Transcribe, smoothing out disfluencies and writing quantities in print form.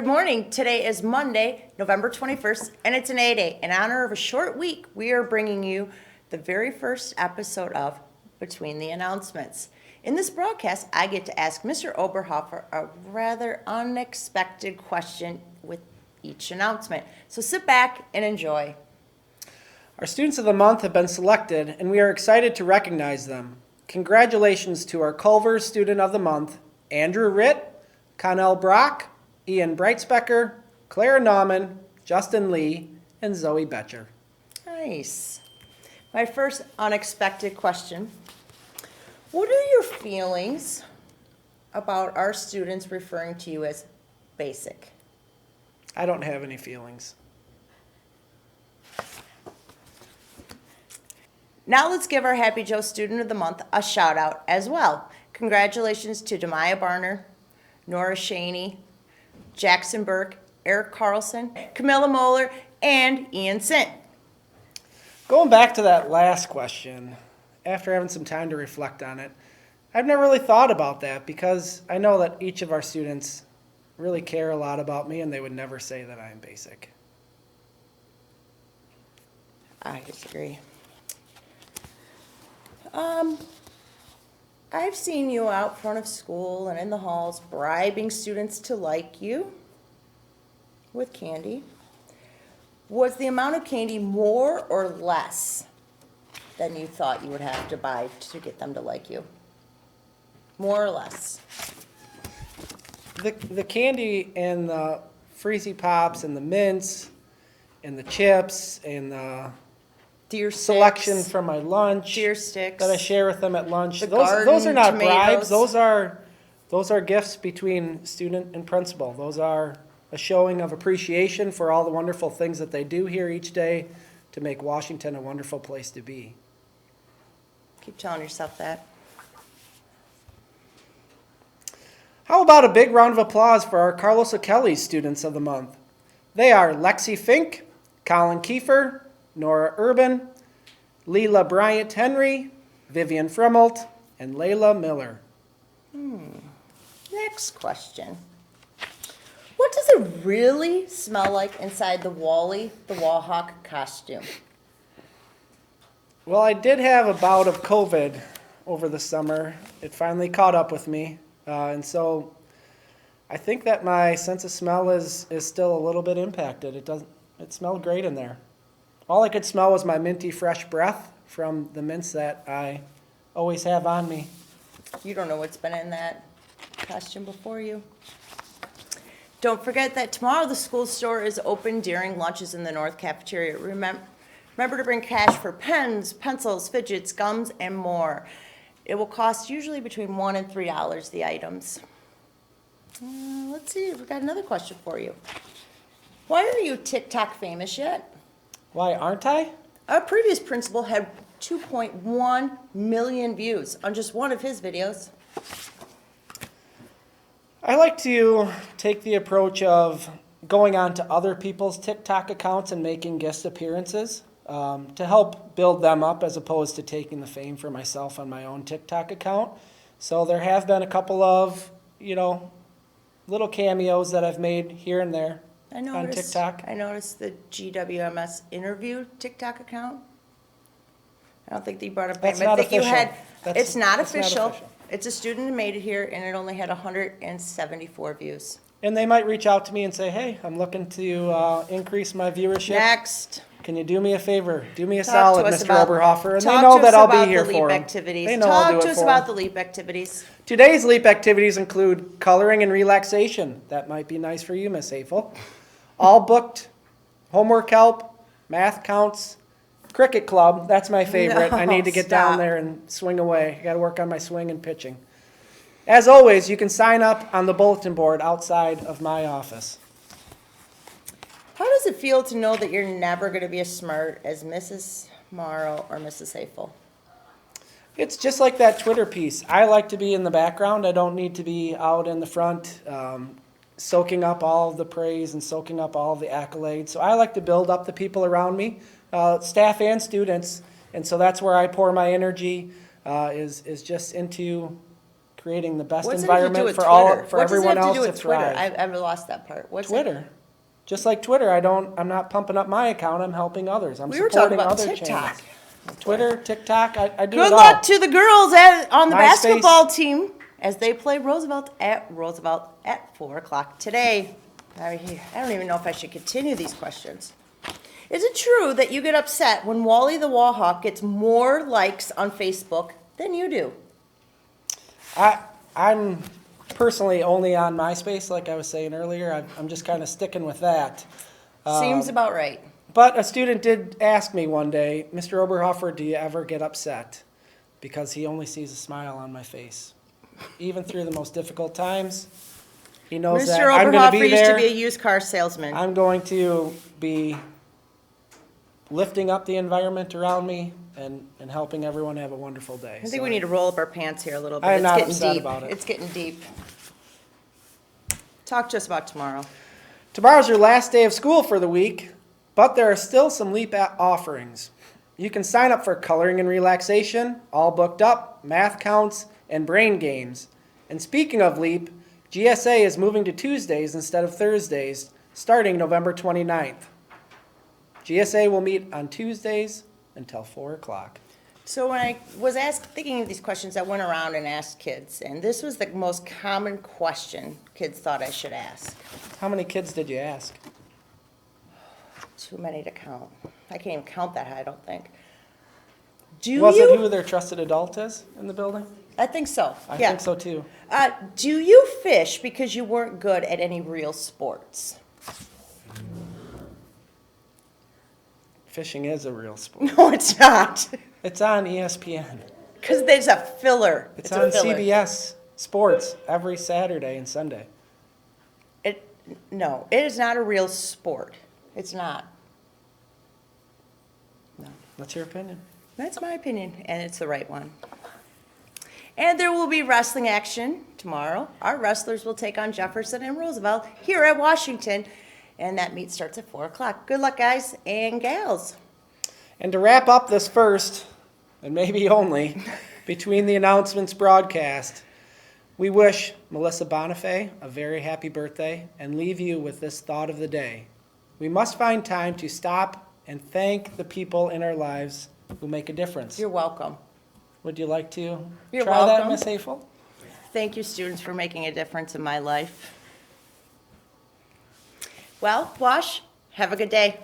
Good morning. Today is Monday, November 21st, and it's an A-Day. In honor of a short week, we are bringing you the very first episode of Between the Announcements. In this broadcast, I get to ask Mr. Oberhofer a rather unexpected question with each announcement. So sit back and enjoy. Our Students of the Month have been selected, and we are excited to recognize them. Congratulations to our Culver Student of the Month, Andrew Ritt, Connell Brock, Ian Breitspecker, Claire Nauman, Justin Lee, and Zoe Betcher. Nice. My first unexpected question. What are your feelings about our students referring to you as basic? I don't have any feelings. Now let's give our Happy Joe Student of the Month a shout out as well. Congratulations to Demaya Barner, Nora Shaney, Jackson Burke, Eric Carlson, Camilla Moeller, and Ian Sint. Going back to that last question, after having some time to reflect on it, I've never really thought about that because I know that each of our students really care a lot about me and they would never say that I am basic. I disagree. I've seen you out front of school and in the halls bribing students to like you with candy. Was the amount of candy more or less than you thought you would have to buy to get them to like you? More or less? The candy and the Freezy Pops and the mints and the chips and the Deer selection sticks, from my lunch deer sticks, that I share with them at lunch. the Those garden are not tomatoes. bribes. Those are gifts between student and principal. Those are a showing of appreciation for all the wonderful things that they do here each day to make Washington a wonderful place to be. Keep telling yourself that. How about a big round of applause for our Carlos O'Kelly Students of the Month? They are Lexi Fink, Colin Kiefer, Nora Urban, Leela Bryant Henry, Vivian Fremmelt, and Layla Miller. Next question. What does it really smell like inside the Wally the Wallhawk costume? Well, I did have a bout of COVID over the summer. It finally caught up with me. And so I think that my sense of smell is still a little bit impacted. It smelled great in there. All I could smell was my minty fresh breath from the mints that I always have on me. You don't know what's been in that costume before you. Don't forget that tomorrow the school store is open during lunches in the North Cafeteria. Remember to bring cash for pens, pencils, fidgets, gums, and more. It will cost usually between $1 and $3 the items. Let's see, we've got another question for you. Why are you TikTok famous yet? Why aren't I? Our previous principal had 2.1 million views on just one of his videos. I like to take the approach of going on to other people's TikTok accounts and making guest appearances to help build them up as opposed to taking the fame for myself on my own TikTok account. So there have been a couple of, little cameos that I've made here and there on TikTok. I noticed the GWMS interview TikTok account. I don't think that you brought up. That's I not think official. You had. That's it's not not official. official. It's a student who made it here, and it only had 174 views. And they might reach out to me and say, hey, I'm looking to increase my viewership. Next. Can you do me a favor? Do me a Talk solid, to us Mr. about- Oberhofer. And they talk know to that us I'll about be here the for LEAP them. activities. They know I'll Talk do to it us for about them. the LEAP activities. Today's LEAP activities include coloring and relaxation. That might be nice for you, Miss Hafel. All booked, homework help, math counts, cricket club. That's my favorite. No, I need to get stop. down there and swing away. I got to work on my swing and pitching. As always, you can sign up on the bulletin board outside of my office. How does it feel to know that you're never going to be as smart as Mrs. Morrow or Mrs. Hafel? It's just like that Twitter piece. I like to be in the background. I don't need to be out in the front soaking up all of the praise and soaking up all of the accolades. So I like to build up the people around me, staff and students. And so that's where I pour my energy is just into creating the best What's it have to do environment with for Twitter? for everyone else to What does it have to do with Twitter? thrive. I've lost that part. What's it? Twitter. Just like Twitter, I'm not pumping up my account, I'm helping others. I'm We were talking supporting about other TikTok. channels. Twitter, TikTok, I do Good it all. luck to the girls on the MySpace. basketball team as they play Roosevelt at 4 o'clock today. I don't even know if I should continue these questions. Is it true that you get upset when Wally the Wallhawk gets more likes on Facebook than you do? I'm personally only on MySpace, like I was saying earlier. I'm just kind of sticking with that. Seems about right. But a student did ask me one day, Mr. Oberhofer, do you ever get upset? Because he only sees a smile on my face. Even through the most difficult times, he knows that Mr. I'm going to Oberhofer be used to there. be a used car salesman. I'm going to be lifting up the environment around me and helping everyone have a wonderful day. I think we need to roll up our pants here a little bit. I am not getting upset deep. about it. It's getting deep. Talk to us about tomorrow. Tomorrow's your last day of school for the week, but there are still some LEAP offerings. You can sign up for coloring and relaxation, all booked up, math counts, and brain games. And speaking of LEAP, GSA is moving to Tuesdays instead of Thursdays, starting November 29th. GSA will meet on Tuesdays until 4 o'clock. So when I was thinking of these questions, I went around and asked kids, and this was the most common question kids thought I should ask. How many kids did you ask? Too many to count. I can't even count that high, I don't think. Was it who their trusted adult is in the building? I think so, I yeah. think so too. Do you fish because you weren't good at any real sports? Fishing is a real sport. No, it's not. It's on ESPN. Because there's a filler. It's a on filler. CBS Sports every Saturday and Sunday. No, it is not a real sport. It's not. No. What's your opinion? That's my opinion, and it's the right one. And there will be wrestling action tomorrow. Our wrestlers will take on Jefferson and Roosevelt here at Washington, and that meet starts at 4 o'clock. Good luck, guys and gals. And to wrap up this first, and maybe only, between the announcements broadcast, we wish Melissa Bonifay a very happy birthday and leave you with this thought of the day. We must find time to stop and thank the people in our lives who make a difference. You're welcome. Would you like to You're try that, welcome. Miss Hafel? Thank you, students, for making a difference in my life. Well, Wash, have a good day.